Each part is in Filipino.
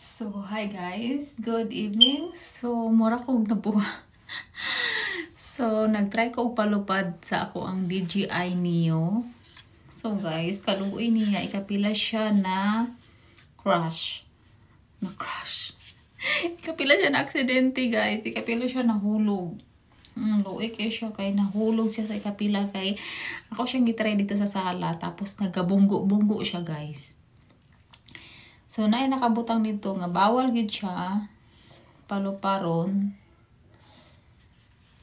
So, hi guys. Good evening. So, mura kong nabuha. So, nagtry ko upalupad sa ako ang DJI Neo. So, guys, kaluoy niya. Ikapila siya na crash. Ikapila siya na aksidente, guys. Ikapila siya nahulog. Luoy kayo siya kay nahulog siya sa ikapila kay ako siyang gitry dito sa sala. Tapos nagabunggo-bunggo siya, guys. So, naay nakabutang dito nga bawal gid siya paluparon.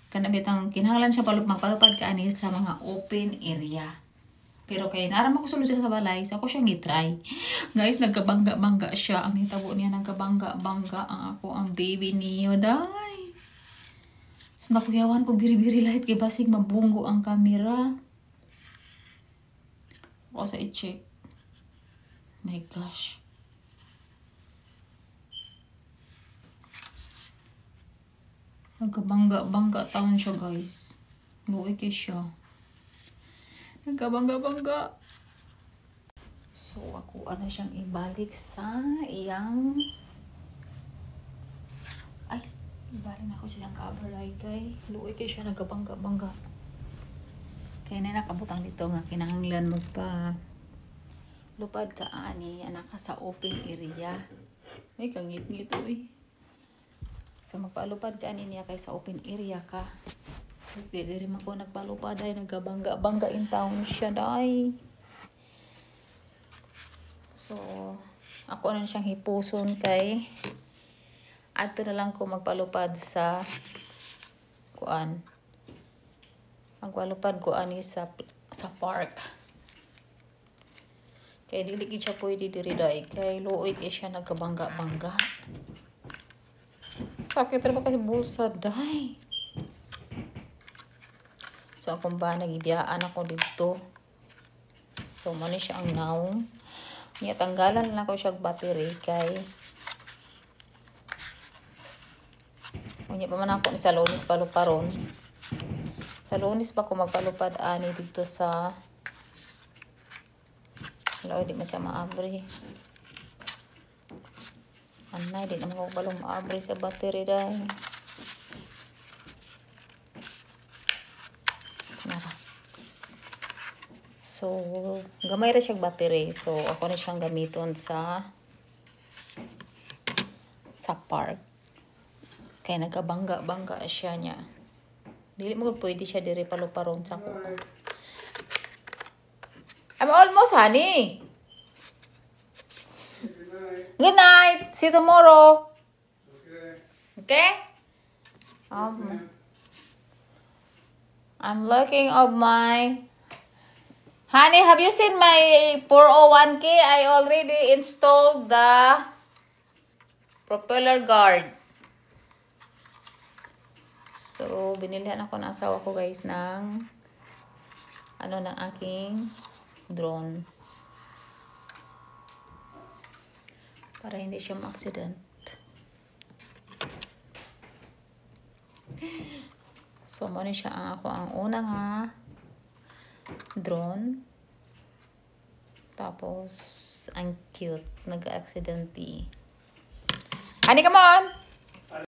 Kanabitang kinahanglan siya magpalupad ka ani sa mga open area. Pero kay naram ako sulod siya sa balay, so ako siyang gitry. Guys, nagkabangga-bangga siya. Ang hitabo niya nagkabangga-bangga ang ako ang baby niyo, day. So, nakuyawan ko biri-biri light kay basig mabunggo ang camera. Ako sa i-check. My gosh. Nagkabangga-bangga taon siya, guys. Luoy kay siya. Nagkabangga-bangga. So, ako ano siyang ibalik sa iyang... Ay, ibalik na ako siyang cover ay kay. Luoy kay siya, nagkabangga-bangga. Kaya na nakabutang dito nga, kinahanglan magpa... Lupad ka, ani, anak ka sa open area. May kangit-ngit, uy. So, magpalupad ka niya kay sa open area ka. Tapos, di rin ako nagpalupad ay nagabangga-bangga in town siya, day. So, ako na siyang hipuson kay ato na lang ko magpalupad sa kuan. Magpalupad ko ani sa park. Kaya dili siya pwede diri day. Kay luoy kay siya nagkabangga-bangga. Sakit rin ba kasi bulsa, day. So, akong ba, nagibiyaan ako dito. So, muna siya ang naong. Niya, tanggalan lang ako siya battery kay. Niya pa man ako ni sa Lunes paluparon. Sa Lunes pa ako magpalupad ani dito sa. Wala, di man siya maabri. Anay, di naman ako balong maabri sa battery dahil. So, gamay rin siyang battery. So, ako na siyang gamiton sa park. Kaya nagkabangga-bangga siya niya. Dili mo pwede siya diri paluparon sa ko. I'm almost, honey. Good night. See you tomorrow. Okay? I'm looking of my... Honey, have you seen my 401k? I already installed the propeller guard. So, binilihan ako ng asawa ko, guys, ng ng aking drone. Para hindi siya ma-accident. So, muna siya ang unang drone. Tapos, ang cute. Nag-accidente. Honey, come on!